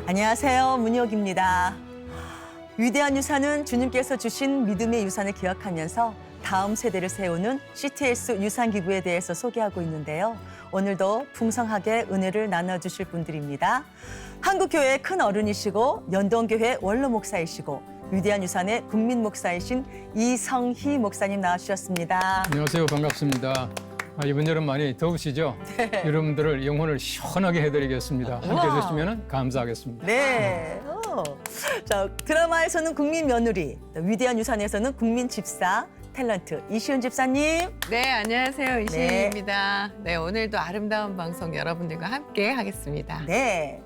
안녕하세요. 문혁입니다. 위대한 유산은 주님께서 주신 믿음의 유산을 기억하면서 다음 세대를 세우는 CTS 유산기부에 대해서 소개하고 있는데요. 오늘도 풍성하게 은혜를 나눠주실 분들입니다. 한국교회의 큰 어른이시고 연동교회 원로 목사이시고 위대한 유산의 국민 목사이신 이성희 목사님 나와주셨습니다. 안녕하세요. 반갑습니다. 이번 여름 많이 더우시죠? 네. 여러분들을 영혼을 시원하게 해드리겠습니다. 함께 해주시면 감사하겠습니다. 네. 자, 드라마에서는 국민 며느리, 위대한 유산에서는 국민 집사, 탤런트 이시은 집사님. 네, 안녕하세요. 이시은입니다. 네, 오늘도 아름다운 방송 여러분들과 함께 하겠습니다. 네.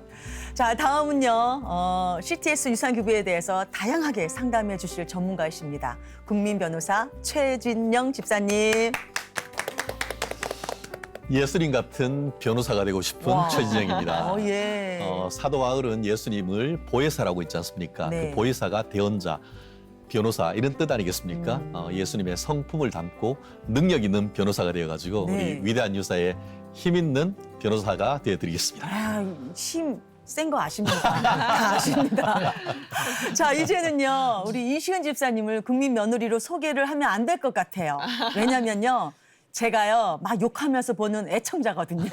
자, 다음은요. CTS 유산기부에 대해서 다양하게 상담해 주실 전문가이십니다. 국민 변호사 최진영 집사님. 예수님 같은 변호사가 되고 싶은 와. 최진영입니다. 예. 사도 바울은 예수님을 보혜사라고 있지 않습니까? 네. 그 보혜사가 대언자, 변호사 이런 뜻 아니겠습니까? 예수님의 성품을 담고 능력 있는 변호사가 되어가지고 네. 우리 위대한 유사의 힘 있는 변호사가 되어드리겠습니다. 아, 힘 센 거 아십니다. 다 아십니다. 자, 이제는요. 우리 이시은 집사님을 국민 며느리로 소개를 하면 안 될 것 같아요. 왜냐면요. 제가요, 막 욕하면서 보는 애청자거든요.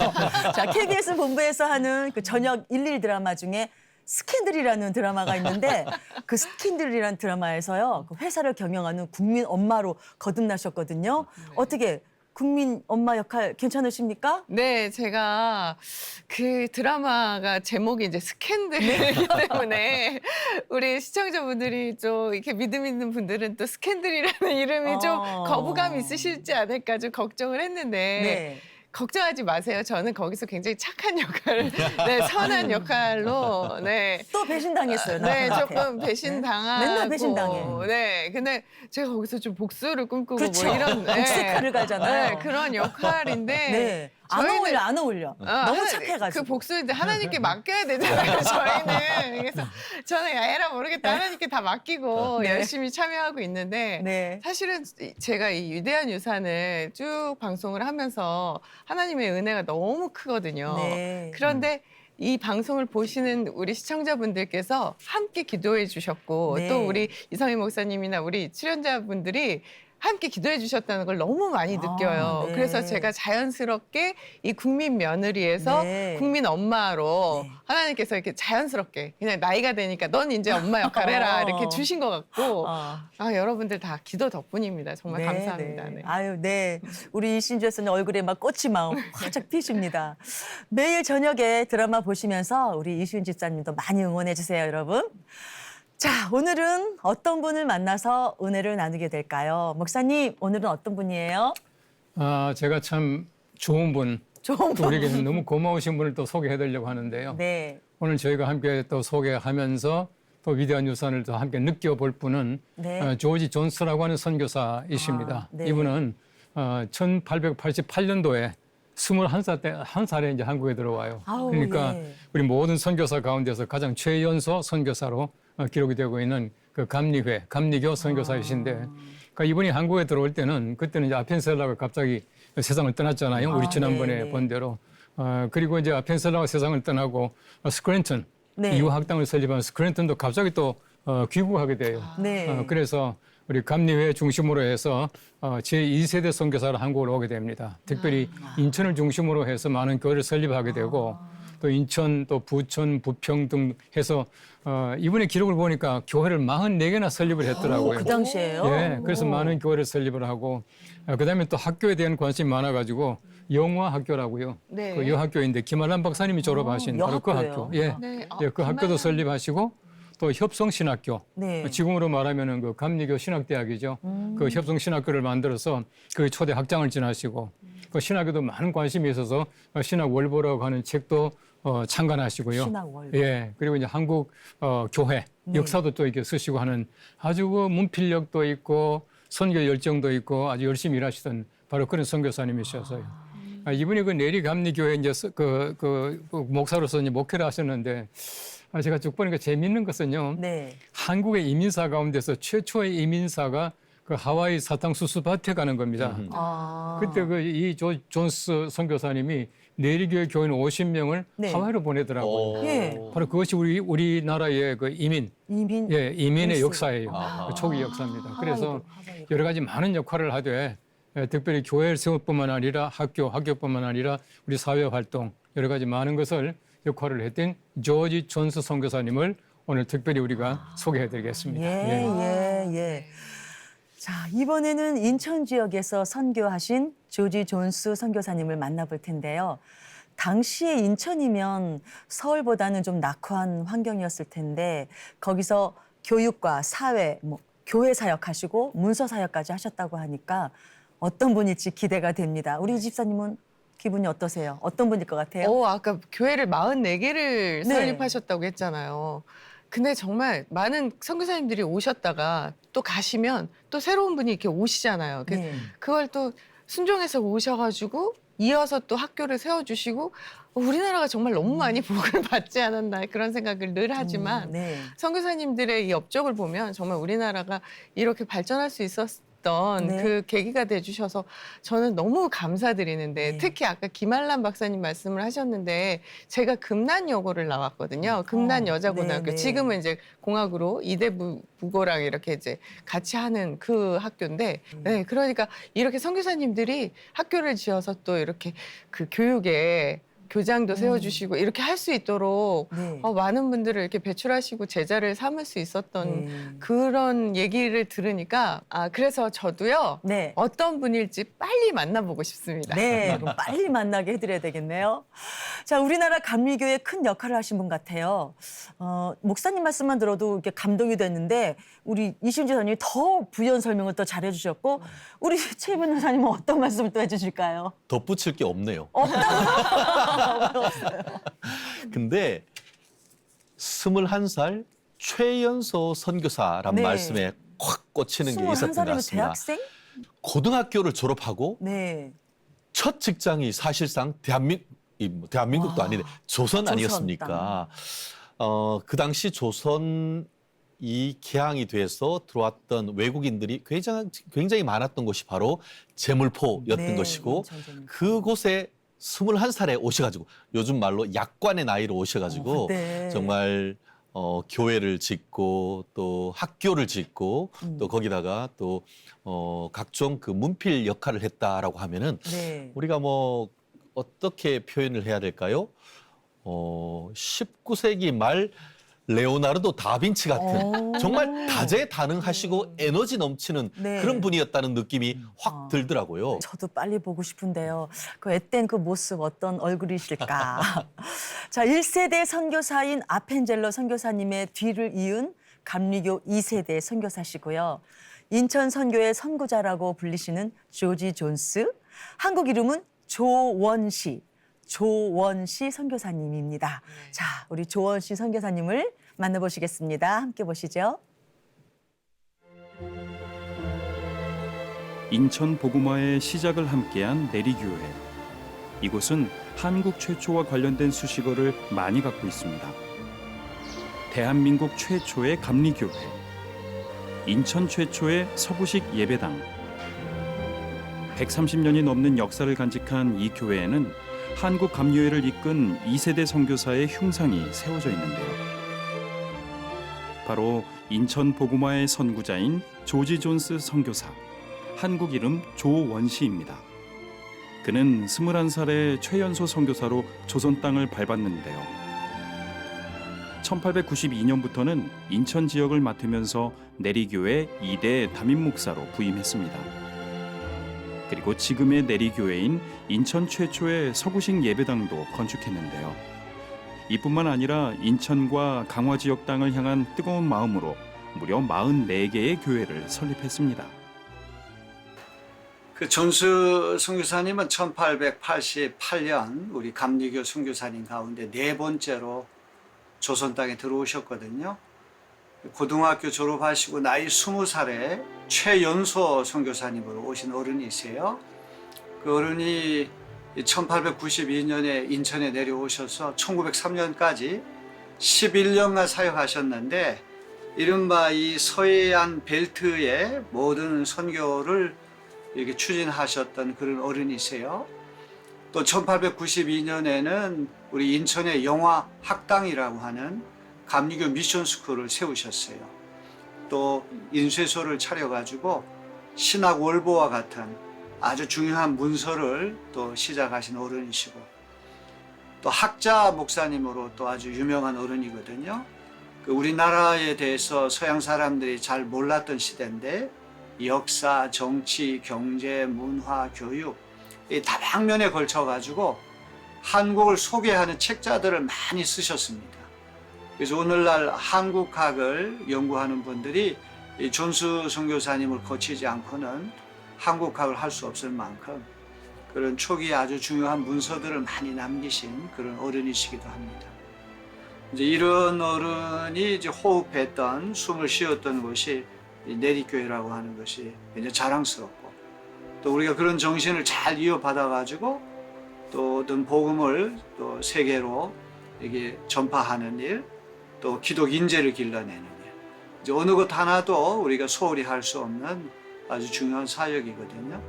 자, KBS 본부에서 하는 그 저녁 1일 드라마 중에 스캔들이라는 드라마가 있는데 그 스캔들이라는 드라마에서요, 그 회사를 경영하는 국민 엄마로 거듭나셨거든요. 어떻게 국민 엄마 역할 괜찮으십니까? 네, 제가 그 드라마가 제목이 이제 스캔들이기 때문에 우리 시청자분들이 좀 이렇게 믿음 있는 분들은 또 스캔들이라는 이름이 좀 거부감 있으실지 않을까 좀 걱정을 했는데 네. 걱정하지 마세요. 저는 거기서 굉장히 착한 역할을, 네, 선한 역할로, 네. 또 배신당했어요. 네, 남편한테. 조금 배신당하고. 맨날 배신당해. 네, 근데 제가 거기서 좀 복수를 꿈꾸고 그렇죠. 뭐 이런. 복수칼을 갈잖아요. 네, 그런 역할인데. 네. 안 저희는- 어울려, 안 어울려. 너무 착해가지고. 그 복수인데 하나님께 맡겨야 되잖아요, 저희는. 그래서 저는 에라 모르겠다. 하나님께 다 맡기고 네. 열심히 참여하고 있는데 네. 사실은 제가 이 위대한 유산을 쭉 방송을 하면서 하나님의 은혜가 너무 크거든요. 네. 그런데 이 방송을 보시는 우리 시청자분들께서 함께 기도해 주셨고 네. 또 우리 이성희 목사님이나 우리 출연자분들이 함께 기도해 주셨다는 걸 너무 많이 느껴요. 네. 그래서 제가 자연스럽게 이 국민 며느리에서 네. 국민 엄마로 네. 하나님께서 이렇게 자연스럽게 그냥 나이가 되니까 넌 이제 엄마 역할 해라 이렇게 주신 것 같고 여러분들 다 기도 덕분입니다. 정말 감사합니다. 네. 네. 아유, 네. 우리 이신주 교수님 얼굴에 막 꽃이 막 활짝 피십니다. 매일 저녁에 드라마 보시면서 우리 이시은 집사님도 많이 응원해 주세요, 여러분. 자, 오늘은 어떤 분을 만나서 은혜를 나누게 될까요? 목사님, 오늘은 어떤 분이에요? 제가 참 좋은 분, 좋은 분. 우리에게는 너무 고마우신 분을 또 소개해드리려고 하는데요. 네. 오늘 저희가 함께 또 소개하면서 또 위대한 유산을 또 함께 느껴볼 분은 네. 조지 존스라고 하는 선교사이십니다. 네. 이분은 1888년도에 21살에 이제 한국에 들어와요. 아우, 그러니까 예. 우리 모든 선교사 가운데서 가장 최연소 선교사로 기록이 되고 있는 그 감리교 선교사이신데, 그러니까 이분이 한국에 들어올 때는 그때는 이제 아펜셀라가 갑자기 세상을 떠났잖아요. 우리 지난번에 네. 본 대로. 그리고 이제 아펜셀라가 세상을 떠나고 스크랜턴 네. 이후학당을 설립한 스크랜턴도 갑자기 또 귀국하게 돼요. 네. 그래서 우리 감리회 중심으로 해서 제2세대 선교사로 한국으로 오게 됩니다. 특별히 인천을 중심으로 해서 많은 교회를 설립하게 되고 또 인천, 또 부천, 부평 등 해서 이분의 기록을 보니까 교회를 44개나 설립을 했더라고요. 그 당시에요? 예, 그래서 많은 교회를 설립을 하고 그다음에 또 학교에 대한 관심이 많아가지고 영화 학교라고요. 네. 그 여학교인데 김한란 박사님이 졸업하신 바로 그 여학교예요? 학교. 예, 네. 예, 그 학교도 설립하시고 또 협성신학교. 네. 지금으로 말하면은 그 감리교 신학대학이죠. 그 협성신학교를 만들어서 그 초대 학장을 지나시고 그 신학에도 많은 관심이 있어서 신학월보라고 하는 책도 창간하시고요. 신학월보. 예, 그리고 이제 한국 교회 역사도 또 이렇게 쓰시고 하는 아주 그 문필력도 있고 선교 열정도 있고 아주 열심히 일하시던 바로 그런 선교사님이셔서요. 이분이 그 내리 감리교회 이제 그 목사로서 이제 목회를 하셨는데 제가 쭉 보니까 재미있는 것은요. 네. 한국의 이민사 가운데서 최초의 이민사가 그 하와이 사탕수수 밭에 가는 겁니다. 그때 그 이 존스 선교사님이 내리교회 교인 50명을 네. 하와이로 보내더라고요. 예. 바로 그것이 우리나라의 그 이민의 릴스. 역사예요. 아하. 초기 역사입니다. 그래서 하와이도. 여러 가지 많은 역할을 하되 특별히 교회를 세울뿐만 아니라 학교뿐만 아니라 우리 사회 활동 여러 가지 많은 것을 역할을 했던 조지 존스 선교사님을 오늘 특별히 우리가 소개해드리겠습니다. 예. 자, 이번에는 인천 지역에서 선교하신 조지 존스 선교사님을 만나볼 텐데요. 당시에 인천이면 서울보다는 좀 낙후한 환경이었을 텐데 거기서 교육과 사회, 교회 사역하시고 문서 사역까지 하셨다고 하니까 어떤 분일지 기대가 됩니다. 우리 집사님은 기분이 어떠세요? 어떤 분일 것 같아요? 아까 교회를 44개를 네. 설립하셨다고 했잖아요. 근데 정말 많은 선교사님들이 오셨다가 또 가시면 또 새로운 분이 이렇게 오시잖아요. 네. 그걸 또 순종해서 오셔가지고 이어서 또 학교를 세워주시고 우리나라가 정말 너무 많이 복을 받지 않았나 그런 생각을 늘 하지만 네. 선교사님들의 이 업적을 보면 정말 우리나라가 이렇게 발전할 수 있었던 네. 그 계기가 돼주셔서 저는 너무 감사드리는데 네. 특히 아까 김한란 박사님 말씀을 하셨는데 제가 금난여고를 나왔거든요. 금난여자고등학교. 네, 네. 지금은 이제 공학으로 이대 부고랑 이렇게 이제 같이 하는 그 학교인데 네, 그러니까 이렇게 선교사님들이 학교를 지어서 또 이렇게 그 교육에 교장도 세워주시고 이렇게 할 수 있도록 네. 많은 분들을 이렇게 배출하시고 제자를 삼을 수 있었던 네. 그런 얘기를 들으니까 그래서 저도요 네. 어떤 분일지 빨리 만나보고 싶습니다. 네, 그럼 빨리 만나게 해드려야 되겠네요. 자, 우리나라 감리교회 큰 역할을 하신 분 같아요. 목사님 말씀만 들어도 이렇게 감동이 됐는데 우리 이시은 지사님이 더 부연 설명을 또 잘해주셨고 우리 최 변호사님은 어떤 말씀을 또 해주실까요? 덧붙일 게 없네요. 없어요. 근데 21살 최연소 선교사란 네. 말씀에 확 꽂히는 게 있었던 것 21살이면 같습니다. 대학생? 고등학교를 졸업하고 네. 첫 직장이 사실상 대한민국도 와, 아닌데 조선 조선 아니었습니까? 그 당시 조선이 개항이 돼서 들어왔던 외국인들이 굉장히 많았던 곳이 바로 제물포였던 네, 것이고 인천 제물포. 그곳에 21살에 오셔가지고 요즘 말로 약관의 나이로 오셔가지고 네. 정말 교회를 짓고 또 학교를 짓고 또 거기다가 또 각종 그 문필 역할을 했다라고 하면은 네. 우리가 뭐 어떻게 표현을 해야 될까요? 19세기 말 레오나르도 다빈치 같은 정말 다재다능하시고 에너지 넘치는 네. 그런 분이었다는 느낌이 확 들더라고요. 저도 빨리 보고 싶은데요. 그 앳된 그 모습 어떤 얼굴이실까. 자, 1세대 선교사인 아펜젤러 선교사님의 뒤를 이은 감리교 2세대 선교사시고요. 인천 선교의 선구자라고 불리시는 조지 존스, 한국 이름은 조원시 선교사님입니다. 자, 우리 조원시 선교사님을 만나보시겠습니다. 함께 보시죠. 인천 복음화의 시작을 함께한 내리교회. 이곳은 한국 최초와 관련된 수식어를 많이 갖고 있습니다. 대한민국 최초의 감리교회, 인천 최초의 서구식 예배당. 130년이 넘는 역사를 간직한 이 교회에는 한국 감리교회를 이끈 2세대 선교사의 흉상이 세워져 있는데요. 바로 인천 복음화의 선구자인 조지 존스 선교사, 한국 이름 조원시입니다. 그는 21살의 최연소 선교사로 조선 땅을 밟았는데요. 1892년부터는 인천 지역을 맡으면서 내리교회 2대 담임 목사로 부임했습니다. 그리고 지금의 내리교회인 인천 최초의 서구식 예배당도 건축했는데요. 이뿐만 아니라 인천과 강화 지역 땅을 향한 뜨거운 마음으로 무려 44개의 교회를 설립했습니다. 그 존스 선교사님은 1888년 우리 감리교 선교사님 가운데 네 번째로 조선 땅에 들어오셨거든요. 고등학교 졸업하시고 나이 20살에 최연소 선교사님으로 오신 어른이세요. 그 어른이 1892년에 인천에 내려오셔서 1903년까지 11년간 사역하셨는데 이른바 이 서해안 벨트의 모든 선교를 이렇게 추진하셨던 그런 어른이세요. 또 1892년에는 우리 인천의 영화 학당이라고 하는 감리교 미션 스쿨을 세우셨어요. 또 인쇄소를 차려가지고 신학 월보와 같은 아주 중요한 문서를 또 시작하신 어른이시고, 또 학자 목사님으로 또 아주 유명한 어른이거든요. 우리나라에 대해서 서양 사람들이 잘 몰랐던 시대인데 역사, 정치, 경제, 문화, 교육 이 다방면에 걸쳐가지고 한국을 소개하는 책자들을 많이 쓰셨습니다. 그래서 오늘날 한국학을 연구하는 분들이 이 존스 선교사님을 거치지 않고는 한국학을 할 수 없을 만큼 그런 초기에 아주 중요한 문서들을 많이 남기신 그런 어른이시기도 합니다. 이제 이런 어른이 이제 호흡했던, 숨을 쉬었던 곳이 이 내리교회라고 하는 것이 굉장히 자랑스럽고, 또 우리가 그런 정신을 잘 이어받아가지고 또 어떤 복음을 또 세계로 이게 전파하는 일, 또 기독 인재를 길러내는 일, 이제 어느 것 하나도 우리가 소홀히 할 수 없는 아주 중요한 사역이거든요.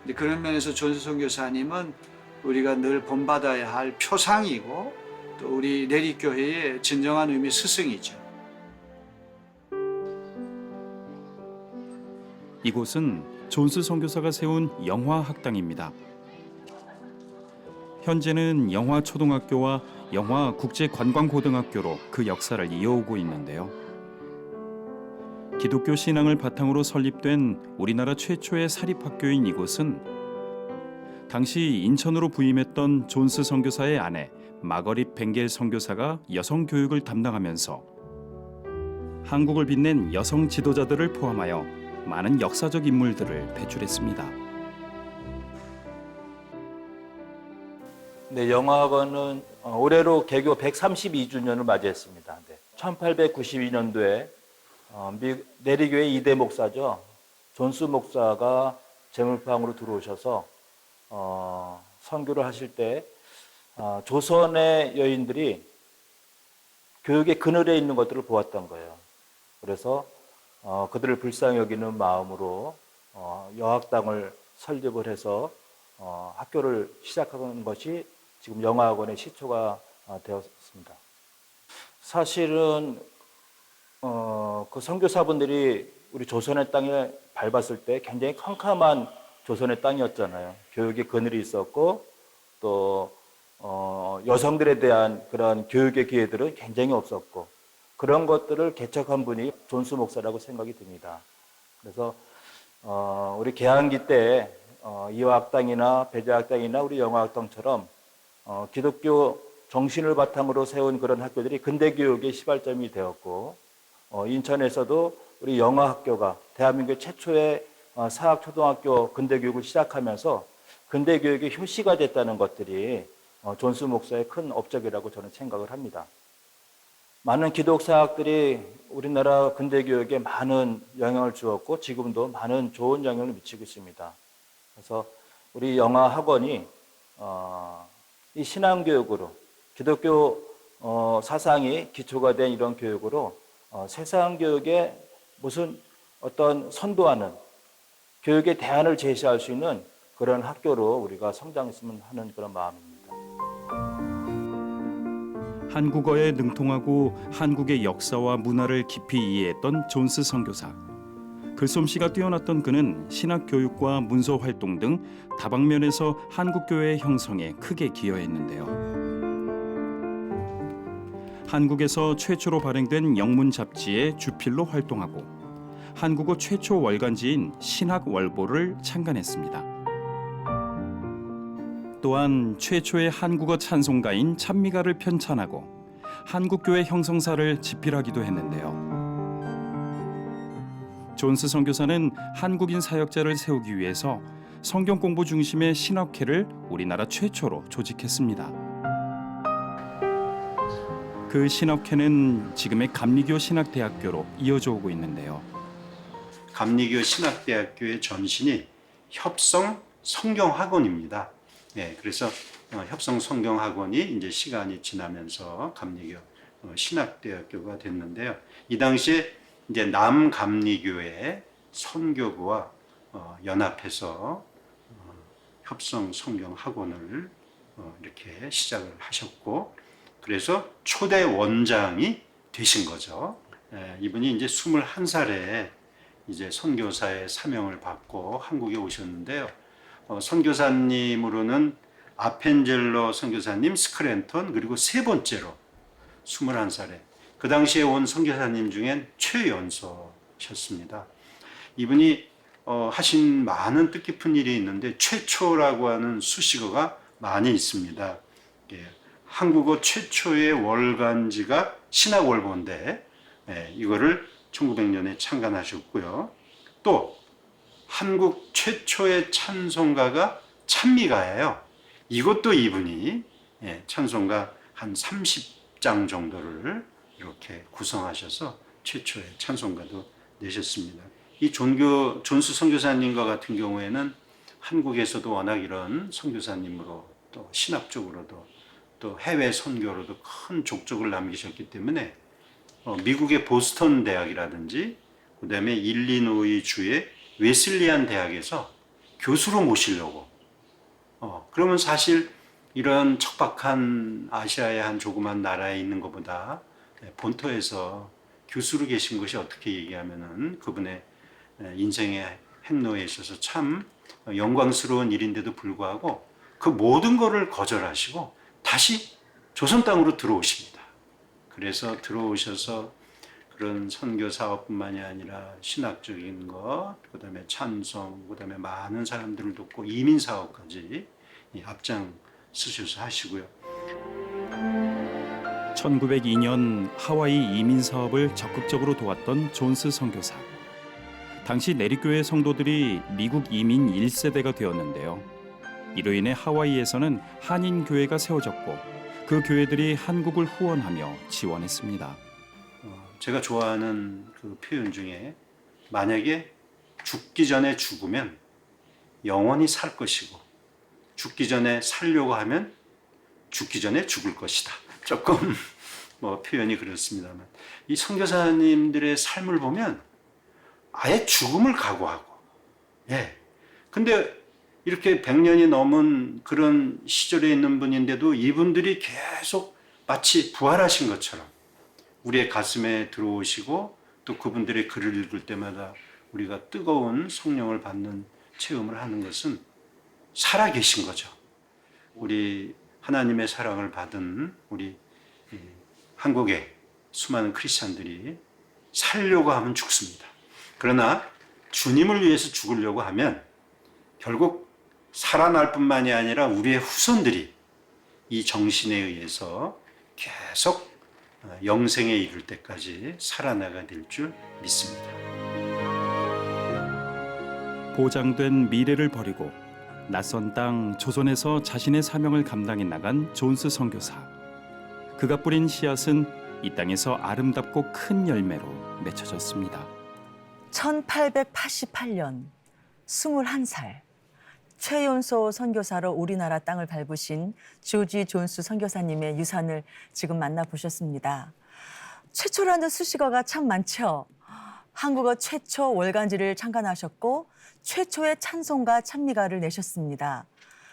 근데 그런 면에서 존스 선교사님은 우리가 늘 본받아야 할 표상이고, 또 우리 내리교회의 진정한 의미 스승이죠. 이곳은 존스 선교사가 세운 영화학당입니다. 현재는 영화초등학교와 영화국제관광고등학교로 그 역사를 이어오고 있는데요. 기독교 신앙을 바탕으로 설립된 우리나라 최초의 사립학교인 이곳은 당시 인천으로 부임했던 존스 선교사의 아내 마거릿 벵겔 선교사가 여성 교육을 담당하면서 한국을 빛낸 여성 지도자들을 포함하여 많은 역사적 인물들을 배출했습니다. 네, 영화학원은 올해로 개교 132주년을 맞이했습니다. 네. 1892년도에 내리교회 2대 목사죠. 존스 목사가 제물방으로 들어오셔서 선교를 하실 때 조선의 여인들이 교육의 그늘에 있는 것들을 보았던 거예요. 그래서 그들을 불쌍히 여기는 마음으로 여학당을 설립을 해서 학교를 시작하는 것이 지금 영화학원의 시초가 되었습니다. 사실은 그 선교사분들이 우리 조선의 땅에 밟았을 때 굉장히 캄캄한 조선의 땅이었잖아요. 교육의 그늘이 있었고 또 여성들에 대한 그런 교육의 기회들은 굉장히 없었고, 그런 것들을 개척한 분이 존스 목사라고 생각이 듭니다. 그래서 우리 개항기 때 이화학당이나 배재학당이나 우리 영화학당처럼 기독교 정신을 바탕으로 세운 그런 학교들이 근대교육의 시발점이 되었고, 인천에서도 우리 영화학교가 대한민국 최초의 사학초등학교 근대교육을 시작하면서 근대교육의 효시가 됐다는 것들이 존스 목사의 큰 업적이라고 저는 생각을 합니다. 많은 기독사학들이 우리나라 근대교육에 많은 영향을 주었고 지금도 많은 좋은 영향을 미치고 있습니다. 그래서 우리 영화학원이 이 신앙교육으로 기독교 사상이 기초가 된 이런 교육으로 세상 교육에 무슨 어떤 선도하는 교육의 대안을 제시할 수 있는 그런 학교로 우리가 성장했으면 하는 그런 마음입니다. 한국어에 능통하고 한국의 역사와 문화를 깊이 이해했던 존스 선교사. 글솜씨가 뛰어났던 그는 신학교육과 문서 활동 등 다방면에서 한국교회의 형성에 크게 기여했는데요. 한국에서 최초로 발행된 영문 잡지의 주필로 활동하고 한국어 최초 월간지인 신학월보를 창간했습니다. 또한 최초의 한국어 찬송가인 찬미가를 편찬하고 한국교회 형성사를 집필하기도 했는데요. 존스 선교사는 한국인 사역자를 세우기 위해서 성경 공부 중심의 신학회를 우리나라 최초로 조직했습니다. 그 신학회는 지금의 감리교 신학대학교로 이어져 오고 있는데요. 감리교 신학대학교의 전신이 협성 성경학원입니다. 네, 그래서 협성 성경학원이 이제 시간이 지나면서 감리교 신학대학교가 됐는데요. 이 당시에 이제 남감리교회 선교부와 연합해서 협성 성경학원을 이렇게 시작을 하셨고 그래서 초대 원장이 되신 거죠. 이분이 이제 21살에 이제 선교사의 사명을 받고 한국에 오셨는데요. 선교사님으로는 아펜젤로 선교사님, 스크랜턴 그리고 세 번째로 21살에 그 당시에 온 선교사님 중엔 최연소셨습니다. 이분이 하신 많은 뜻깊은 일이 있는데 최초라고 하는 수식어가 많이 있습니다. 예, 한국어 최초의 월간지가 신학월보인데 이거를 1900년에 창간하셨고요. 또 한국 최초의 찬송가가 찬미가예요. 이것도 이분이 찬송가 한 30장 정도를 이렇게 구성하셔서 최초의 찬송가도 내셨습니다. 이 존수 선교사님과 같은 경우에는 한국에서도 워낙 이런 선교사님으로 또 신학적으로도 또 해외 선교로도 큰 족적을 남기셨기 때문에 미국의 보스턴 대학이라든지 그다음에 일리노이 주의 웨슬리안 대학에서 교수로 모시려고 그러면 사실 이런 척박한 아시아의 한 조그만 나라에 있는 것보다 본토에서 교수로 계신 것이 어떻게 얘기하면은 그분의 인생의 행로에 있어서 참 영광스러운 일인데도 불구하고 그 모든 것을 거절하시고 다시 조선 땅으로 들어오십니다. 그래서 들어오셔서 그런 선교 사업뿐만이 아니라 신학적인 것, 그다음에 찬송, 그다음에 많은 사람들을 돕고 이민 사업까지 앞장 쓰셔서 하시고요. 1902년 하와이 이민 사업을 적극적으로 도왔던 존스 선교사. 당시 내리교회 성도들이 미국 이민 1세대가 되었는데요. 이로 인해 하와이에서는 한인 교회가 세워졌고 그 교회들이 한국을 후원하며 지원했습니다. 제가 좋아하는 그 표현 중에 만약에 죽기 전에 죽으면 영원히 살 것이고 죽기 전에 살려고 하면 죽기 전에 죽을 것이다. 조금 뭐 표현이 그렇습니다만 이 선교사님들의 삶을 보면 아예 죽음을 각오하고 근데 이렇게 100년이 넘은 그런 시절에 있는 분인데도 이분들이 계속 마치 부활하신 것처럼 우리의 가슴에 들어오시고 또 그분들의 글을 읽을 때마다 우리가 뜨거운 성령을 받는 체험을 하는 것은 살아계신 거죠. 우리 하나님의 사랑을 받은 우리 한국의 수많은 크리스찬들이 살려고 하면 죽습니다. 그러나 주님을 위해서 죽으려고 하면 결국 살아날 뿐만이 아니라 우리의 후손들이 이 정신에 의해서 계속 영생에 이를 때까지 살아나가 될 줄 믿습니다. 보장된 미래를 버리고 낯선 땅 조선에서 자신의 사명을 감당해 나간 존스 선교사. 그가 뿌린 씨앗은 이 땅에서 아름답고 큰 열매로 맺혀졌습니다. 1888년 21살 최연소 선교사로 우리나라 땅을 밟으신 조지 존스 선교사님의 유산을 지금 만나보셨습니다. 최초라는 수식어가 참 많죠. 한국어 최초 월간지를 창간하셨고 최초의 찬송가 찬미가를 내셨습니다.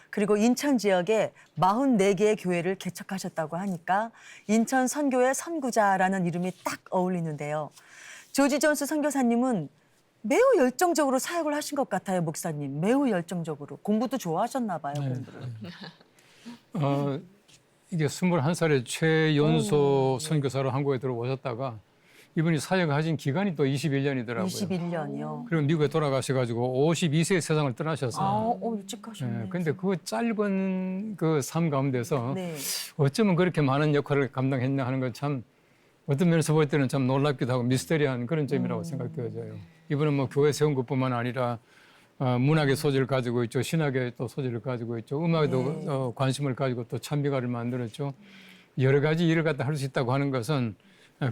그리고 인천 지역에 44개의 교회를 개척하셨다고 하니까 인천 선교의 선구자라는 이름이 딱 어울리는데요. 조지 존스 선교사님은 매우 열정적으로 사역을 하신 것 같아요, 목사님. 매우 열정적으로. 공부도 좋아하셨나 봐요, 공부를. 이게 21살에 최연소 선교사로 한국에 들어오셨다가 이분이 사역하신 기간이 또 21년이더라고요. 21년이요. 그리고 미국에 돌아가셔가지고 52세에 세상을 떠나셨어요. 일찍 하셨네. 근데 그 짧은 그 삶 가운데서 네. 어쩌면 그렇게 많은 역할을 감당했냐 하는 건 참 어떤 면에서 볼 때는 참 놀랍기도 하고 미스테리한 그런 점이라고 생각되어져요. 이분은 뭐 교회 세운 것뿐만 아니라 문학의 소질을 가지고 있죠. 신학의 또 소질을 가지고 있죠. 음악에도 관심을 가지고 또 찬미가를 만들었죠. 여러 가지 일을 갖다 할 수 있다고 하는 것은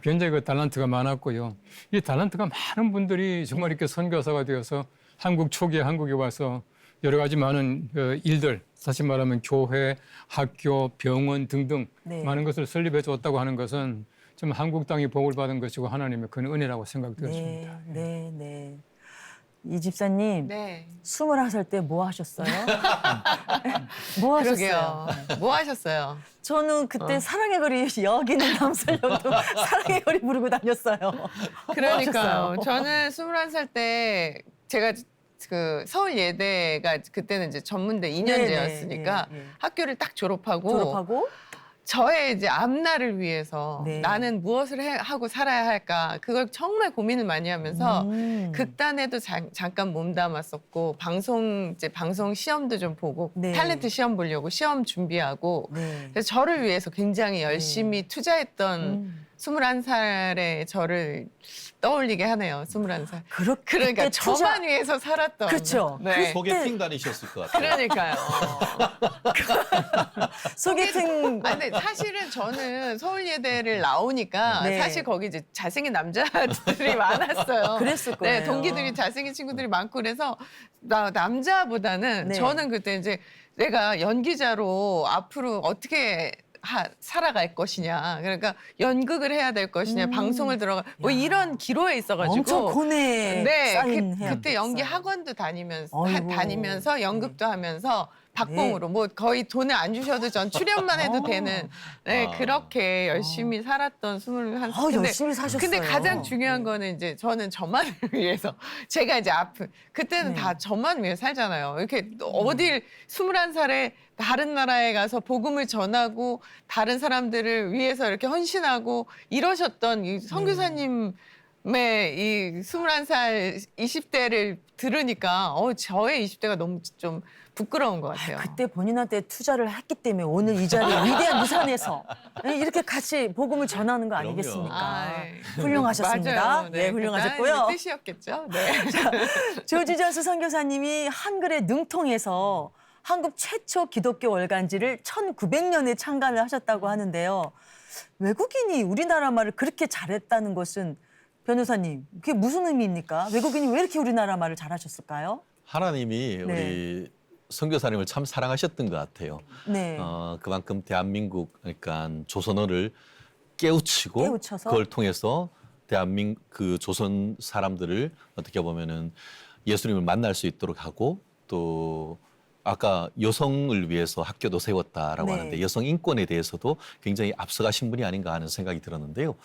굉장히 그 달란트가 많았고요. 이 달란트가 많은 분들이 정말 이렇게 선교사가 되어서 한국 초기에 한국에 와서 여러 가지 많은 일들, 다시 말하면 교회, 학교, 병원 등등 네. 많은 것을 설립해 줬다고 하는 것은 좀 한국 땅이 복을 받은 것이고 하나님의 큰 은혜라고 생각되었습니다. 네. 이 집사님 네. 21살 때 뭐 하셨어요? 뭐 하셨어요? 그러게요. 뭐 하셨어요? 저는 그때 사랑의 거리 여기는 남설령도 사랑의 거리 부르고 다녔어요. 그러니까요. 저는 21살 때 제가 그 서울 예대가 그때는 이제 전문대 2년제였으니까 네, 네. 학교를 딱 졸업하고 저의 이제 앞날을 위해서 네. 나는 무엇을 하고 살아야 할까 그걸 정말 고민을 많이 하면서 극단에도 잠깐 몸담았었고 방송 시험도 좀 보고 네. 탤런트 시험 보려고 시험 준비하고 네. 그래서 저를 위해서 굉장히 열심히 투자했던 음. 21살의 저를 떠올리게 하네요. 21살. 그러니까 그때 저만 위해서 살았던. 그렇죠. 네. 소개팅 다니셨을 것 같아요. 그러니까요. 소개팅 아, 근데 사실은 저는 서울예대를 나오니까 네. 사실 거기 이제 잘생긴 남자들이 많았어요. 그랬을 거예요. 네, 동기들이 잘생긴 친구들이 많고 그래서 남자보다는 네. 저는 그때 이제 내가 연기자로 앞으로 어떻게 살아갈 것이냐. 그러니까 연극을 해야 될 것이냐. 방송을 들어가 뭐 이런 기로에 있어가지고. 엄청 고뇌 네, 쌓인 그때 연기 해였어요. 학원도 다니면서 아이고. 연극도 하면서 박봉으로 뭐 거의 돈을 안 주셔도 전 출연만 해도 되는 네, 그렇게 열심히 살았던 21살. 열심히 사셨어요. 근데 가장 중요한 거는 이제 저는 저만을 위해서 제가 이제 그때는 네. 다 저만 위해 살잖아요. 이렇게 어딜 21살에 다른 나라에 가서 복음을 전하고 다른 사람들을 위해서 이렇게 헌신하고 이러셨던 이 선교사님 이 21살 20대를 들으니까 저의 20대가 너무 좀 부끄러운 것 같아요. 그때 본인한테 투자를 했기 때문에 오늘 이 자리에 위대한 유산에서 이렇게 같이 복음을 전하는 거 아니겠습니까? 네. 훌륭하셨습니다. 맞아요. 네, 훌륭하셨고요. 그 뜻이었겠죠. 네. 조지 존스 선교사님이 한글에 능통해서 한국 최초 기독교 월간지를 1900년에 창간을 하셨다고 하는데요. 외국인이 우리나라 말을 그렇게 잘했다는 것은 변호사님, 그게 무슨 의미입니까? 외국인이 왜 이렇게 우리나라 말을 잘하셨을까요? 하나님이 네. 우리 선교사님을 참 사랑하셨던 것 같아요. 네. 그만큼 대한민국 그러니까 조선어를 깨우치고 깨우쳐서? 그걸 통해서 대한민국 그 조선 사람들을 어떻게 보면은 예수님을 만날 수 있도록 하고 또 아까 여성을 위해서 학교도 세웠다라고 네. 하는데 여성 인권에 대해서도 굉장히 앞서가신 분이 아닌가 하는 생각이 들었는데요.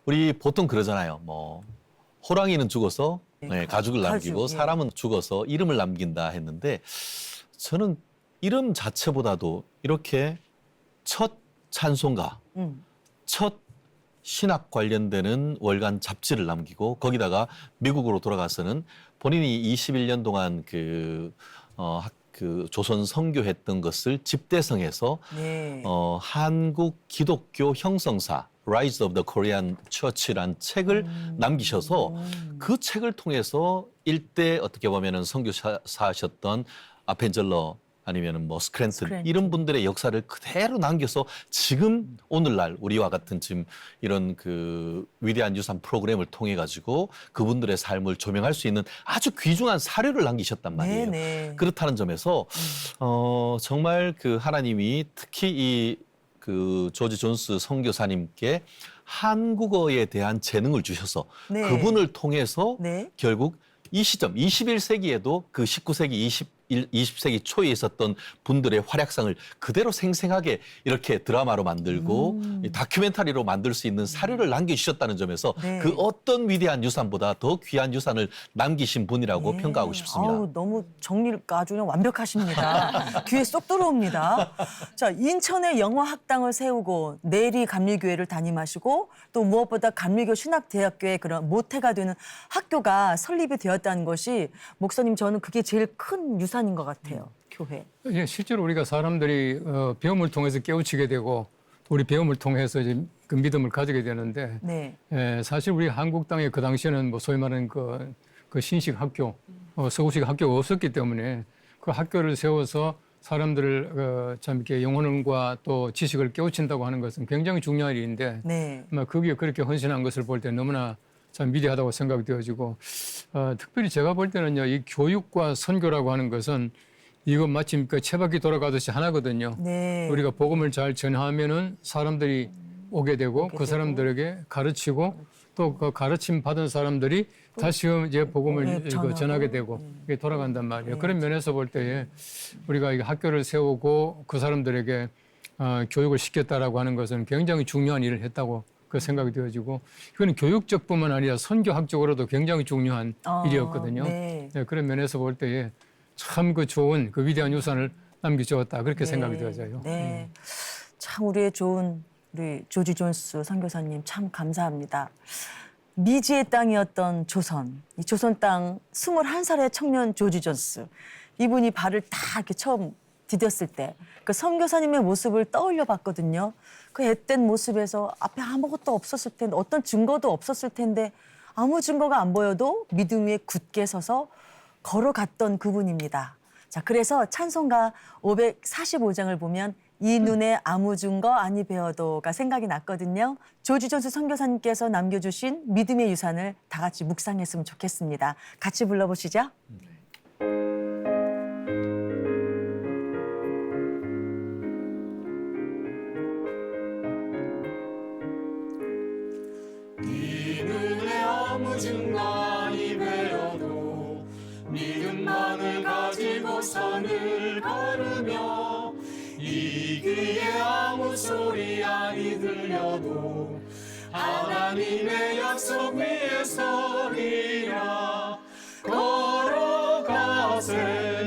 우리 보통 그러잖아요. 뭐 호랑이는 죽어서 가죽을 남기고 예. 사람은 죽어서 이름을 남긴다 했는데 저는 이름 자체보다도 이렇게 첫 찬송가, 첫 신학 관련되는 월간 잡지를 남기고 거기다가 미국으로 돌아가서는 본인이 21년 동안 그 조선 선교했던 것을 집대성해서 네. 한국 기독교 형성사 Rise of the Korean Church란 책을 남기셔서 그 책을 통해서 일대 어떻게 보면은 선교사셨던 아펜젤러 아니면은 뭐 스크랜튼 이런 분들의 역사를 그대로 남겨서 지금 오늘날 우리와 같은 지금 이런 그 위대한 유산 프로그램을 통해 가지고 그분들의 삶을 조명할 수 있는 아주 귀중한 사료를 남기셨단 말이에요. 네네. 그렇다는 점에서 정말 그 하나님이 특히 이 그 조지 존스 선교사님께 한국어에 대한 재능을 주셔서 네. 그분을 통해서 네. 결국 이 시점 21세기에도 그 19세기 20세기 초에 있었던 분들의 활약상을 그대로 생생하게 이렇게 드라마로 만들고 다큐멘터리로 만들 수 있는 사료를 남겨주셨다는 점에서 네. 그 어떤 위대한 유산보다 더 귀한 유산을 남기신 분이라고 네. 평가하고 싶습니다. 아우, 너무 정리가 아주 그냥 완벽하십니다. 귀에 쏙 들어옵니다. 자, 인천에 영어학당을 세우고 내리 감리교회를 담임하시고 또 무엇보다 감리교 신학대학교의 그런 모태가 되는 학교가 설립이 되었다는 것이 목사님 저는 그게 제일 큰 유산인 것 같아요. 교회. 예, 실제로 우리가 사람들이 배움을 통해서 깨우치게 되고 우리 배움을 통해서 이제 그 믿음을 가지게 되는데 네. 사실 우리 한국 땅에 그 당시에는 뭐 소위 말하는 그 신식 학교, 서구식 학교가 없었기 때문에 그 학교를 세워서 사람들을 참 이렇게 영혼과 또 지식을 깨우친다고 하는 것은 굉장히 중요한 일인데 네. 거기에 그렇게 헌신한 것을 볼 때 너무나 참 위대하다고 생각이 되어지고 특별히 제가 볼 때는요 이 교육과 선교라고 하는 것은 이거 마침 그 채바퀴 돌아가듯이 하나거든요. 네. 우리가 복음을 잘 전하면은 사람들이 오게 되고 그 사람들에게 가르치고 또 또 그 가르침 받은 사람들이 다시금 이제 복음을 이거 전하게 되고 이게 돌아간단 말이에요. 그런 면에서 볼 때에 우리가 이 학교를 세우고 그 사람들에게 교육을 시켰다라고 하는 것은 굉장히 중요한 일을 했다고 그 생각이 되어지고 이거는 교육적뿐만 아니라 선교학적으로도 굉장히 중요한 일이었거든요. 네. 네, 그런 면에서 볼 때에 참 그 좋은 그 위대한 유산을 남겨주었다 그렇게 생각이 되어져요. 네. 참 우리의 좋은 우리 조지 존스 선교사님 참 감사합니다. 미지의 땅이었던 조선, 이 조선 땅 21살의 청년 조지 존스. 이분이 발을 딱 이렇게 처음 디뎠을 때 그 선교사님의 모습을 떠올려 봤거든요. 그 앳된 모습에서 앞에 아무것도 없었을 텐데 어떤 증거도 없었을 텐데 아무 증거가 안 보여도 믿음 위에 굳게 서서 걸어갔던 그분입니다. 자, 그래서 찬송가 545장을 보면 이 눈에 아무 증거 아니 배워도가 생각이 났거든요. 조지 존스 선교사님께서 남겨주신 믿음의 유산을 다 같이 묵상했으면 좋겠습니다. 같이 불러보시죠. 네 눈에 아무 증거이 배어도 믿음만을 가지고 산을 걸으며 이 귀에 아무 소리 아니 들려도 하나님의 약속 위에 서리라. 걸어가세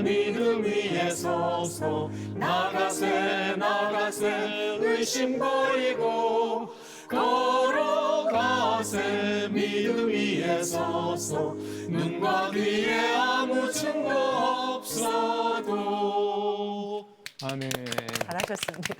믿음 위에 서서 나가세 나가세 의심 버리고 걸어가세 믿음 위에 서서 눈과 귀에 아무 증거 없어도. 아멘. 잘하셨습니다.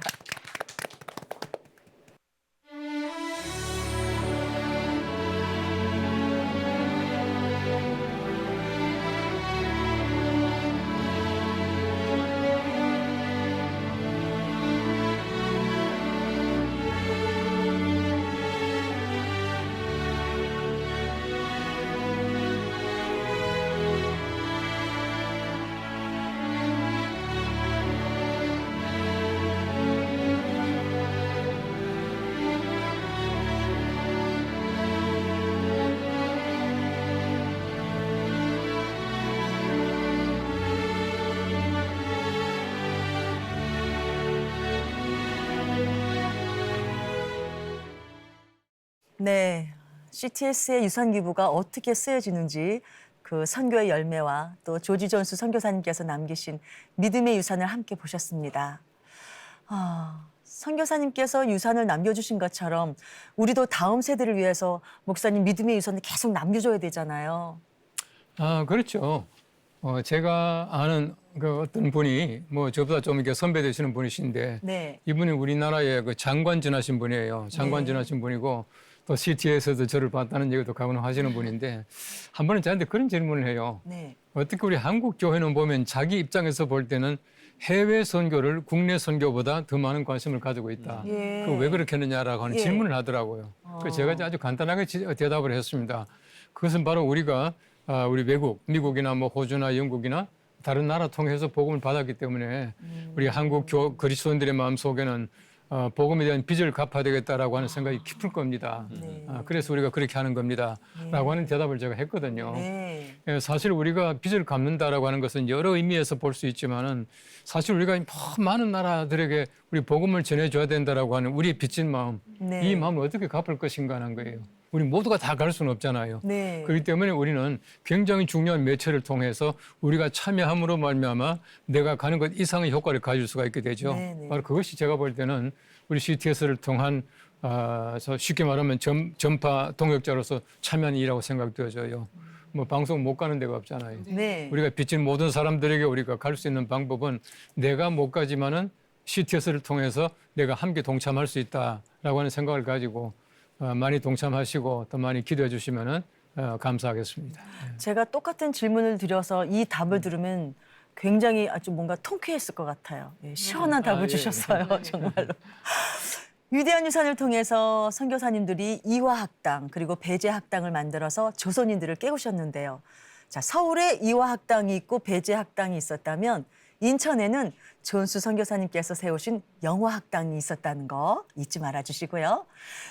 네, CTS의 유산 기부가 어떻게 쓰여지는지 그 선교의 열매와 또 조지 존스 선교사님께서 남기신 믿음의 유산을 함께 보셨습니다. 선교사님께서 유산을 남겨주신 것처럼 우리도 다음 세대를 위해서 목사님 믿음의 유산을 계속 남겨줘야 되잖아요. 그렇죠. 제가 아는 그 어떤 분이 뭐 저보다 좀 이렇게 선배 되시는 분이신데 네. 이분이 우리나라의 그 장관 지나신 분이에요. 장관 네. 지나신 분이고 또 CT에서도 저를 봤다는 얘기도 가끔 하시는 분인데 한 번은 저한테 그런 질문을 해요. 네. 어떻게 우리 한국 교회는 보면 자기 입장에서 볼 때는 해외 선교를 국내 선교보다 더 많은 관심을 가지고 있다. 예. 그 왜 그렇게 했느냐라고 하는 예. 질문을 하더라고요. 그래서 제가 아주 간단하게 대답을 했습니다. 그것은 바로 우리가 우리 외국, 미국이나 뭐 호주나 영국이나 다른 나라 통해서 복음을 받았기 때문에 우리 한국 그리스도인들의 마음 속에는 복음에 대한 빚을 갚아야 되겠다라고 하는 생각이 깊을 겁니다. 네. 그래서 우리가 그렇게 하는 겁니다라고 하는 대답을 제가 했거든요. 네. 사실 우리가 빚을 갚는다라고 하는 것은 여러 의미에서 볼 수 있지만은 사실 우리가 많은 나라들에게 우리 복음을 전해줘야 된다라고 하는 우리의 빚진 마음, 네. 이 마음을 어떻게 갚을 것인가 하는 거예요. 우리 모두가 다 갈 수는 없잖아요. 네. 그렇기 때문에 우리는 굉장히 중요한 매체를 통해서 우리가 참여함으로 말미암아 내가 가는 것 이상의 효과를 가질 수가 있게 되죠. 네네. 바로 그것이 제가 볼 때는 우리 CTS를 통한 쉽게 말하면 전파 동역자로서 참여한 일이라고 생각되어져요. 뭐 방송 못 가는 데가 없잖아요. 네. 우리가 빚진 모든 사람들에게 우리가 갈 수 있는 방법은 내가 못 가지만은 CTS를 통해서 내가 함께 동참할 수 있다라고 하는 생각을 가지고 많이 동참하시고 더 많이 기도해 주시면은 감사하겠습니다. 제가 똑같은 질문을 드려서 이 답을 들으면 굉장히 아주 뭔가 통쾌했을 것 같아요. 예, 시원한 답을 예. 주셨어요, 정말로. 위대한 유산을 통해서 선교사님들이 이화학당 그리고 배제학당을 만들어서 조선인들을 깨우셨는데요. 자, 서울에 이화학당이 있고 배제학당이 있었다면 인천에는 존수 선교사님께서 세우신 영화학당이 있었다는 거 잊지 말아주시고요.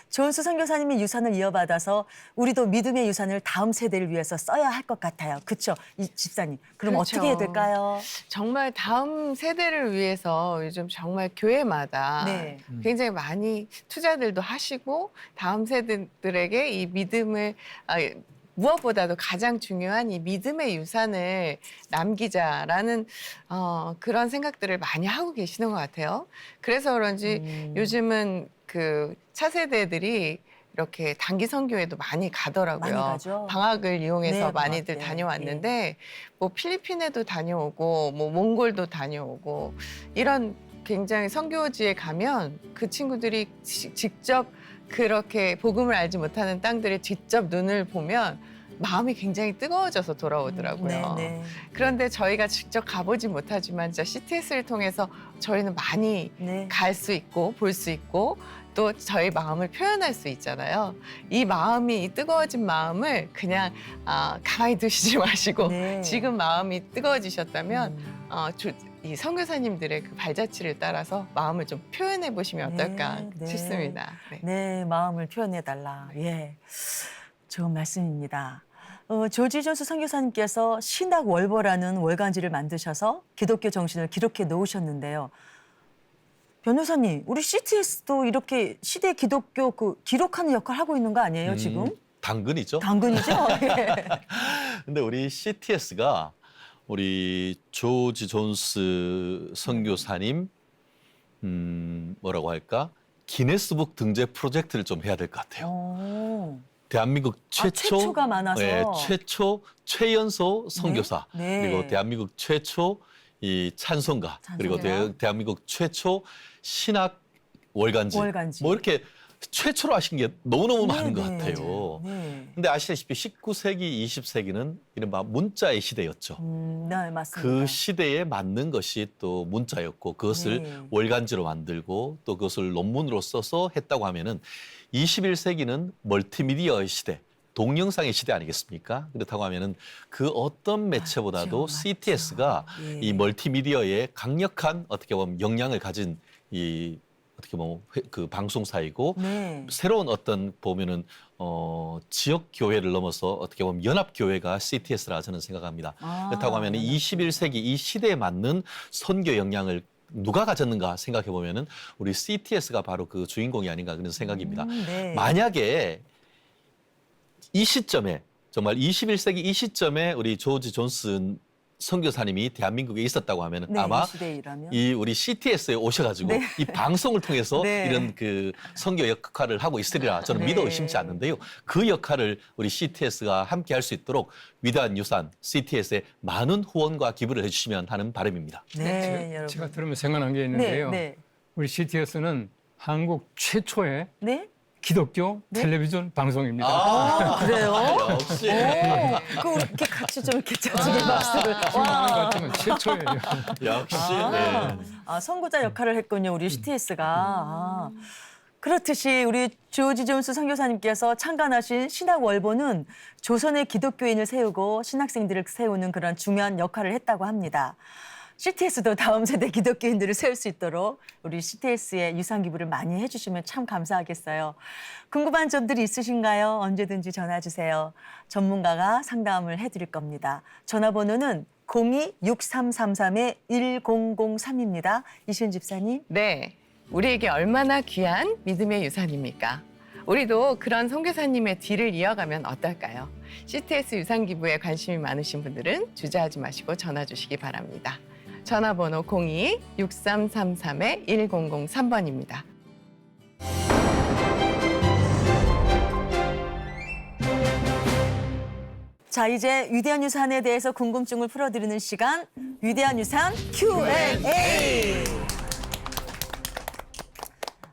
존수 선교사님의 유산을 이어받아서 우리도 믿음의 유산을 다음 세대를 위해서 써야 할 것 같아요. 그렇죠? 이 집사님. 그럼 그렇죠. 어떻게 해야 될까요? 정말 다음 세대를 위해서 요즘 정말 교회마다 네. 굉장히 많이 투자들도 하시고 다음 세대들에게 이 믿음을 무엇보다도 가장 중요한 이 믿음의 유산을 남기자라는 그런 생각들을 많이 하고 계시는 것 같아요. 그래서 그런지 요즘은 그 차세대들이 이렇게 단기 선교회도 많이 가더라고요. 많이 가죠. 방학을 이용해서 네, 많이들 방학 때. 다녀왔는데 뭐 필리핀에도 다녀오고 뭐 몽골도 다녀오고 이런 굉장히 선교지에 가면 그 친구들이 직접 그렇게 복음을 알지 못하는 땅들에 직접 눈을 보면 마음이 굉장히 뜨거워져서 돌아오더라고요. 네. 그런데 저희가 직접 가보지 못하지만 진짜 CTS를 통해서 저희는 많이 네. 갈 수 있고 볼 수 있고 또 저희 마음을 표현할 수 있잖아요. 이 마음이, 이 뜨거워진 마음을 그냥 가만히 두시지 마시고 네. 지금 마음이 뜨거워지셨다면 이 선교사님들의 그 발자취를 따라서 마음을 좀 표현해 보시면 어떨까 네. 싶습니다. 네. 네, 마음을 표현해달라. 예, 좋은 말씀입니다. 조지 존스 선교사님께서 신학 월보라는 월간지를 만드셔서 기독교 정신을 기록해 놓으셨는데요. 변호사님, 우리 CTS도 이렇게 시대 기독교 그 기록하는 역할 하고 있는 거 아니에요, 지금? 당근이죠. 당근이죠? 예. 근데 우리 CTS가 우리 조지 존스 선교사님 뭐라고 할까? 기네스북 등재 프로젝트를 좀 해야 될 것 같아요. 오. 대한민국 최초 최초가 많아서. 네, 최초 최연소 선교사 네. 그리고 대한민국 최초 이 찬송가 그리고 찬송가. 대한민국 최초 신학 월간지. 월간지. 뭐 이렇게 최초로 하신 게 너무너무 많은 것 네. 같아요. 네. 근데 아시다시피 19세기, 20세기는 이른바 문자의 시대였죠. 네, 맞습니다. 그 시대에 맞는 것이 또 문자였고 그것을 네. 월간지로 만들고 또 그것을 논문으로 써서 했다고 하면은 21세기는 멀티미디어의 시대, 동영상의 시대 아니겠습니까? 그렇다고 하면은 그 어떤 매체보다도 맞죠. CTS가 예. 이 멀티미디어에 강력한 어떻게 보면 영향을 가진 이 어떻게 보면 그 방송사이고 네. 새로운 어떤 보면은 지역 교회를 넘어서 어떻게 보면 연합 교회가 CTS라 저는 생각합니다. 그렇다고 하면 21세기 이 시대에 맞는 선교 영향을 누가 가졌는가 생각해 보면은 우리 CTS가 바로 그 주인공이 아닌가 그런 생각입니다. 네. 만약에 이 시점에 정말 21세기 이 시점에 우리 조지 존슨 선교사님이 대한민국에 있었다고 하면은 네, 아마 이 시대이라면. 이 우리 CTS에 오셔가지고 네. 이 방송을 통해서 네. 이런 그 선교 역할을 하고 있으리라 저는 네. 믿어 의심치 않는데요. 그 역할을 우리 CTS가 함께 할 수 있도록 위대한 유산 CTS에 많은 후원과 기부를 해주시면 하는 바람입니다. 네, 여러분. 제가 들으면 생각난 게 있는데요. 네. 우리 CTS는 한국 최초의 네? 기독교 텔레비전 방송입니다. 아, 그래요? 역시. 그 이렇게 같이 좀 이렇게 짜지게 박수를. 지금 하는 것 같지만 최초예요. 역시. 선구자 역할을 했군요, 우리 CTS가. 그렇듯이 우리 조지 존스 선교사님께서 창간하신 신학 월보는 조선의 기독교인을 세우고 신학생들을 세우는 그런 중요한 역할을 했다고 합니다. CTS도 다음 세대 기독교인들을 세울 수 있도록 우리 CTS에 유산 기부를 많이 해주시면 참 감사하겠어요. 궁금한 점들이 있으신가요? 언제든지 전화 주세요. 전문가가 상담을 해드릴 겁니다. 전화번호는 02-6333-1003입니다. 이시은 집사님. 네, 우리에게 얼마나 귀한 믿음의 유산입니까? 우리도 그런 선교사님의 뒤를 이어가면 어떨까요? CTS 유산 기부에 관심이 많으신 분들은 주저하지 마시고 전화 주시기 바랍니다. 전화번호 02-6333-1003번입니다. 자, 이제 위대한 유산에 대해서 궁금증을 풀어드리는 시간, 위대한 유산 Q&A.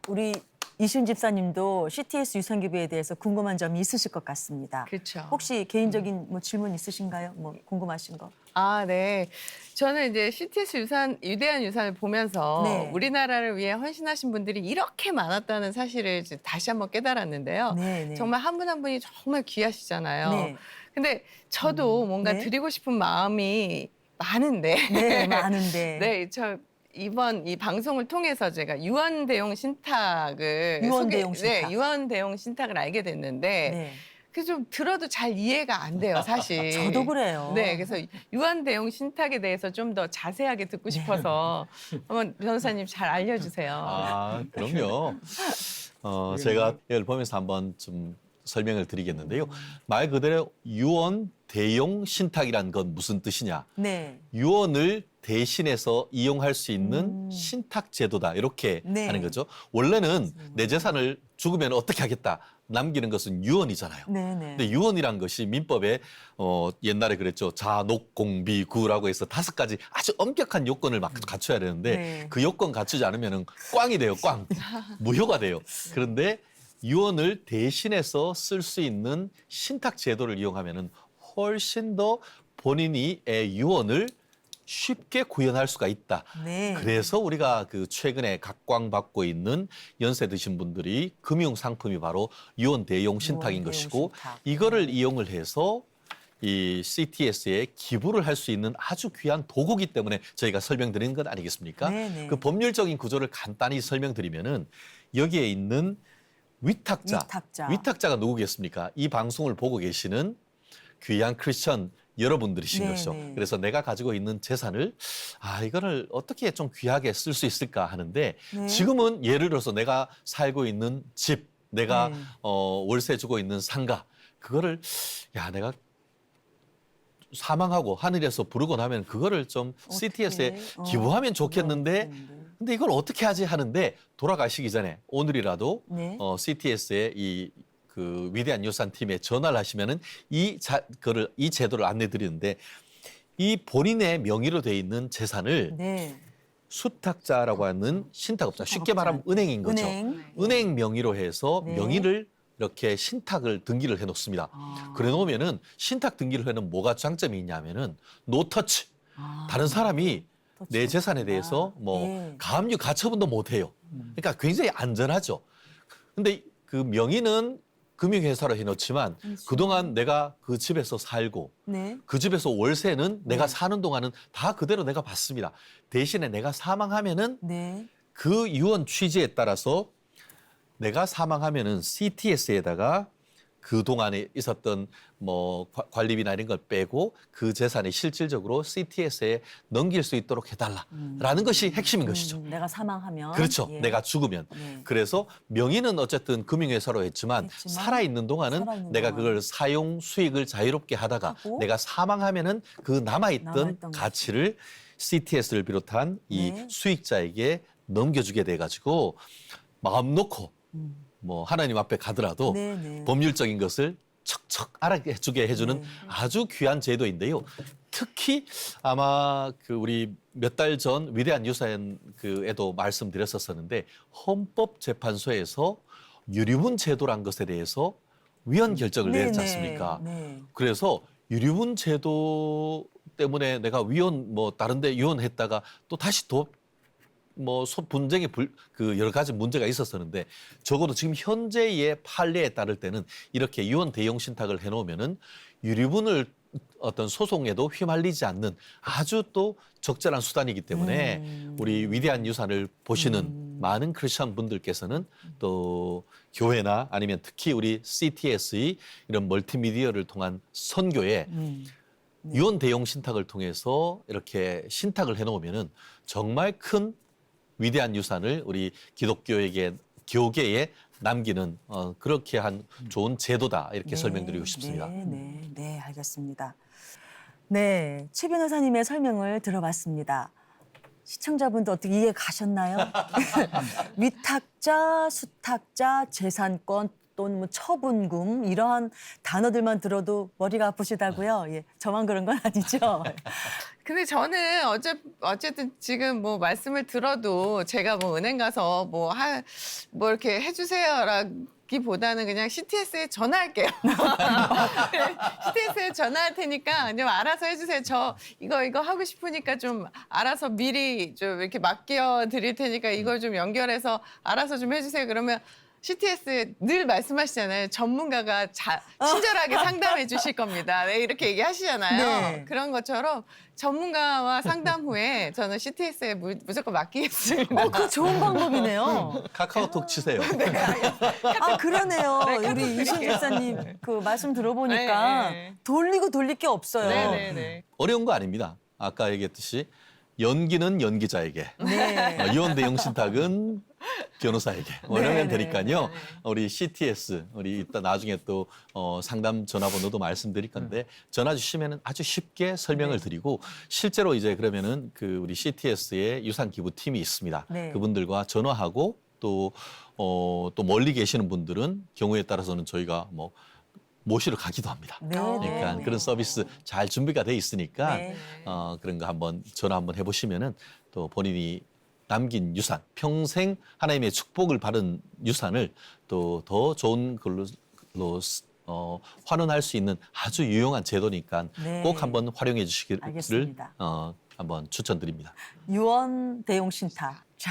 우리 이시은 집사님도 CTS 유산 기부에 대해서 궁금한 점이 있으실 것 같습니다. 그렇죠. 혹시 개인적인 뭐 질문 있으신가요? 뭐 궁금하신 거? 아, 네. 저는 이제 CTS 유산, 위대한 유산을 보면서 네. 우리나라를 위해 헌신하신 분들이 이렇게 많았다는 사실을 이제 다시 한번 깨달았는데요. 네. 정말 한 분 한 분이 정말 귀하시잖아요. 네. 근데 저도 뭔가 네. 드리고 싶은 마음이 많은데. 네, 많은데. 네, 저 이번 이 방송을 통해서 제가 유언 대용 신탁을 유언 대용 신탁. 네, 유언 대용 신탁을 알게 됐는데 네. 그 좀 들어도 잘 이해가 안 돼요, 사실. 저도 그래요. 네, 그래서 유언 대용 신탁에 대해서 좀 더 자세하게 듣고 싶어서 한번 변호사님 잘 알려주세요. 아, 그럼요. 제가 이걸 보면서 한번 좀 설명을 드리겠는데요. 말 그대로 유언 대용 신탁이란 건 무슨 뜻이냐? 네. 유언을 대신해서 이용할 수 있는 신탁 제도다 이렇게 네. 하는 거죠. 원래는 내 재산을 죽으면 어떻게 하겠다 남기는 것은 유언이잖아요. 네, 네. 근데 유언이란 것이 민법에 옛날에 그랬죠. 자녹공비구라고 해서 5가지 아주 엄격한 요건을 막 갖춰야 되는데 네. 그 요건 갖추지 않으면 꽝이 돼요. 꽝. 무효가 돼요. 그런데 유언을 대신해서 쓸 수 있는 신탁 제도를 이용하면은 훨씬 더 본인이 유언을 쉽게 구현할 수가 있다. 네. 그래서 우리가 그 최근에 각광받고 있는 연세 드신 분들이 금융 상품이 바로 유언 대용 신탁인 유언 대용 것이고 신탁. 이거를 이용을 해서 이 CTS에 기부를 할 수 있는 아주 귀한 도구기 때문에 저희가 설명드리는 것 아니겠습니까? 네네. 그 법률적인 구조를 간단히 설명드리면은 여기에 있는 위탁자가 누구겠습니까? 이 방송을 보고 계시는 귀한 크리스천 여러분들이신 네, 것이죠. 네. 그래서 내가 가지고 있는 재산을 이거를 어떻게 좀 귀하게 쓸 수 있을까 하는데 네. 지금은 예를 들어서 내가 살고 있는 집, 내가 네. 월세 주고 있는 상가 그거를 내가 사망하고 하늘에서 부르고 나면 그거를 좀 CTS에 기부하면 좋겠는데 근데 이걸 어떻게 하지 하는데 돌아가시기 전에 오늘이라도 네. CTS에 그 위대한 유산팀에 전화를 하시면은 이 제도를 안내 드리는데 이 본인의 명의로 돼 있는 재산을 네. 수탁자라고 하는 신탁업자, 쉽게 말하면 은행인 거죠. 은행 명의로 해서 네. 명의를 이렇게 신탁을 등기를 해 놓습니다. 그래 놓으면은 신탁 등기를 해는 뭐가 장점이 있냐면은 노터치. 다른 사람이 내 재산에 대해서 뭐 네. 가압류 가처분도 못 해요. 그러니까 굉장히 안전하죠. 근데 그 명의는 금융회사로 해놓지만 그동안 내가 그 집에서 살고 네. 그 집에서 월세는 내가 사는 동안은 다 그대로 내가 받습니다. 대신에 내가 사망하면은 네. 그 유언 취지에 따라서 내가 사망하면은 CTS에다가 그 동안에 있었던 뭐 관리비나 이런 걸 빼고 그 재산이 실질적으로 CTS에 넘길 수 있도록 해달라라는 것이 핵심인 것이죠. 내가 사망하면. 그렇죠. 예. 내가 죽으면. 네. 그래서 명의는 어쨌든 금융회사로 했지만 살아있는 동안은 살아있는 내가 동안. 그걸 사용 수익을 자유롭게 하다가 하고. 내가 사망하면은 그 남아있던 남아있던 가치를 CTS를 비롯한 이 네. 수익자에게 넘겨주게 돼가지고 마음 놓고 뭐 하나님 앞에 가더라도 네, 네. 법률적인 것을 척척 알아주게 해주는 네. 아주 귀한 제도인데요. 특히 아마 그 우리 몇 달 전 위대한 유산에도 말씀드렸었는데 헌법재판소에서 유류분 제도란 것에 대해서 위헌 결정을 네, 내렸지 네. 않습니까? 네. 그래서 유류분 제도 때문에 내가 위헌 뭐 다른데 유헌했다가 또 다시 분쟁의 그 여러 가지 문제가 있었었는데 적어도 지금 현재의 판례에 따를 때는 이렇게 유언 대용 신탁을 해놓으면은 유류분을 어떤 소송에도 휘말리지 않는 아주 또 적절한 수단이기 때문에 우리 위대한 유산을 보시는 많은 크리스천 분들께서는 또 교회나 아니면 특히 우리 CTS의 이런 멀티미디어를 통한 선교에 유언 대용 신탁을 통해서 이렇게 신탁을 해놓으면은 정말 큰 위대한 유산을 우리 기독교에게 교계에 남기는 그렇게 한 좋은 제도다 이렇게 설명드리고 싶습니다. 네, 알겠습니다. 네, 최 변호사님의 설명을 들어봤습니다. 시청자분도 어떻게 이해 가셨나요? 위탁자, 수탁자, 재산권 또는 뭐 처분금 이러한 단어들만 들어도 머리가 아프시다고요? 예, 저만 그런 건 아니죠? 근데 저는 어쨌든 지금 뭐 말씀을 들어도 제가 뭐 은행 가서 뭐 이렇게 해주세요라기보다는 그냥 CTS에 전화할게요. CTS에 전화할 테니까 좀 알아서 해주세요. 저 이거 하고 싶으니까 좀 알아서 미리 좀 이렇게 맡겨 드릴 테니까 이걸 좀 연결해서 알아서 좀 해주세요. 그러면 CTS 늘 말씀하시잖아요. 전문가가 친절하게 상담해 주실 겁니다. 네, 이렇게 얘기하시잖아요. 네. 그런 것처럼 전문가와 상담 후에 저는 CTS에 무조건 맡기겠습니다. 그거 좋은 방법이네요. 카카오톡 치세요. 아, 그러네요. 네, 우리 카톡 이시은 드릴게요. 집사님 그 말씀 들어보니까 네. 돌리고 돌릴 게 없어요. 네네네. 어려운 거 아닙니다. 아까 얘기했듯이 연기는 연기자에게, 네. 유언 대용 신탁은 변호사에게 이러면 네, 되니까요. 우리 CTS 우리 이따 나중에 또 상담 전화번호도 말씀드릴 건데 전화 주시면 아주 쉽게 설명을 드리고 실제로 이제 그러면은 그 우리 CTS의 유산 기부 팀이 있습니다. 네. 그분들과 전화하고 또 멀리 계시는 분들은 경우에 따라서는 저희가 뭐 모시러 가기도 합니다. 네, 그러니까 네. 그런 서비스 잘 준비가 돼 있으니까 네. 그런 거 한번 전화 한번 해보시면은 또 본인이 남긴 유산, 평생 하나님의 축복을 받은 유산을 또 더 좋은 걸로 환원할 수 있는 아주 유용한 제도니까 네. 꼭 한번 활용해 주시기를 알겠습니다. 한번 추천드립니다. 유언 대용 신탁. 자,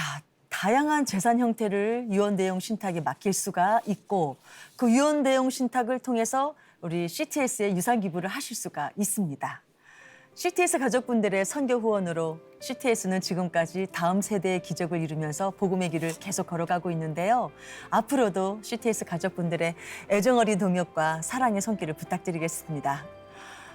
다양한 재산 형태를 유언 대용 신탁에 맡길 수가 있고 그 유언 대용 신탁을 통해서 우리 CTS에 유산 기부를 하실 수가 있습니다. CTS 가족분들의 선교 후원으로 CTS는 지금까지 다음 세대의 기적을 이루면서 복음의 길을 계속 걸어가고 있는데요. 앞으로도 CTS 가족분들의 애정어린 동역과 사랑의 손길을 부탁드리겠습니다.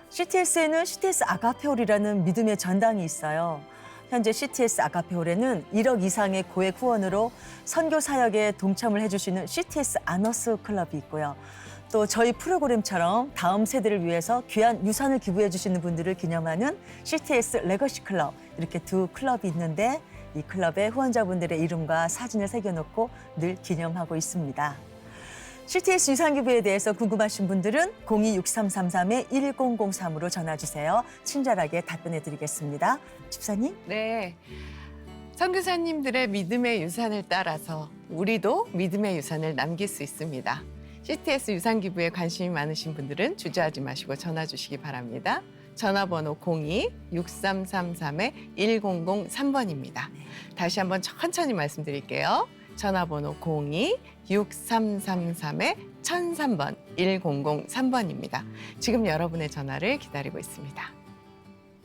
CTS에는 CTS 아가페홀이라는 믿음의 전당이 있어요. 현재 CTS 아가페홀에는 1억 이상의 고액 후원으로 선교 사역에 동참을 해주시는 CTS 아너스 클럽이 있고요. 또 저희 프로그램처럼 다음 세대를 위해서 귀한 유산을 기부해 주시는 분들을 기념하는 CTS 레거시 클럽 이렇게 두 클럽이 있는데 이 클럽에 후원자분들의 이름과 사진을 새겨놓고 늘 기념하고 있습니다. CTS 유산 기부에 대해서 궁금하신 분들은 026333-1003으로 전화 주세요. 친절하게 답변해 드리겠습니다. 집사님? 네. 선교사님들의 믿음의 유산을 따라서 우리도 믿음의 유산을 남길 수 있습니다. CTS 유산 기부에 관심이 많으신 분들은 주저하지 마시고 전화 주시기 바랍니다. 전화번호 02-6333-1003번입니다. 다시 한번 천천히 말씀드릴게요. 전화번호 02-6333-1003번 1003번입니다. 지금 여러분의 전화를 기다리고 있습니다.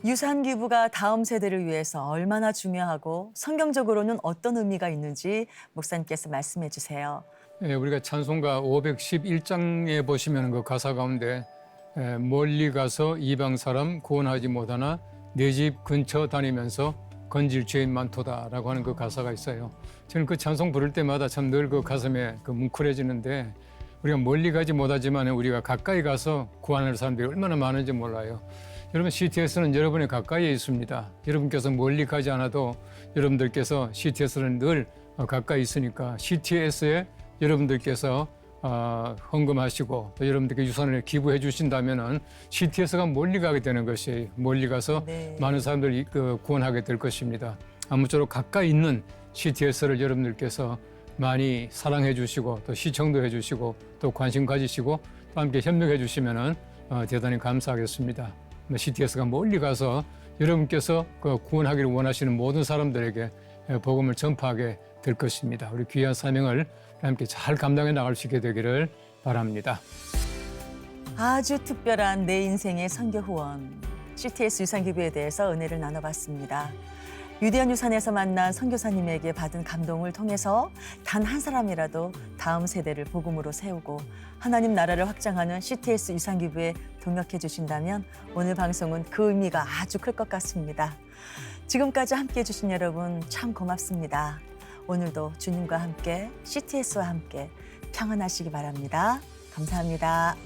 유산 기부가 다음 세대를 위해서 얼마나 중요하고 성경적으로는 어떤 의미가 있는지 목사님께서 말씀해 주세요. 예, 우리가 찬송가 511장에 보시면 그 가사 가운데 멀리 가서 이방 사람 구원하지 못하나 내 집 근처 다니면서 건질 죄인 많도다라고 하는 그 가사가 있어요. 저는 그 찬송 부를 때마다 참 늘 그 가슴에 그 뭉클해지는데 우리가 멀리 가지 못하지만 우리가 가까이 가서 구원할 사람들이 얼마나 많은지 몰라요. 여러분 CTS는 여러분의 가까이에 있습니다. 여러분께서 멀리 가지 않아도 여러분들께서 CTS는 늘 가까이 있으니까 CTS에 여러분들께서 헌금하시고 또 여러분들께 유산을 기부해 주신다면은 CTS가 멀리 가게 되는 것이에요. 멀리 가서 네. 많은 사람들이 구원하게 될 것입니다. 아무쪼록 가까이 있는 CTS를 여러분들께서 많이 사랑해 주시고 또 시청도 해 주시고 또 관심 가지시고 또 함께 협력해 주시면은 대단히 감사하겠습니다. CTS가 멀리 가서 여러분께서 구원하기를 원하시는 모든 사람들에게 복음을 전파하게 될 것입니다. 우리 귀한 사명을 함께 잘 감당해 나갈 수 있게 되기를 바랍니다. 아주 특별한 내 인생의 선교 후원 CTS 유산 기부에 대해서 은혜를 나눠봤습니다. 위대한 유산에서 만난 선교사님에게 받은 감동을 통해서 단 한 사람이라도 다음 세대를 복음으로 세우고 하나님 나라를 확장하는 CTS 유산 기부에 동역해 주신다면 오늘 방송은 그 의미가 아주 클 것 같습니다. 지금까지 함께해 주신 여러분 참 고맙습니다. 오늘도 주님과 함께 CTS와 함께 평안하시기 바랍니다. 감사합니다.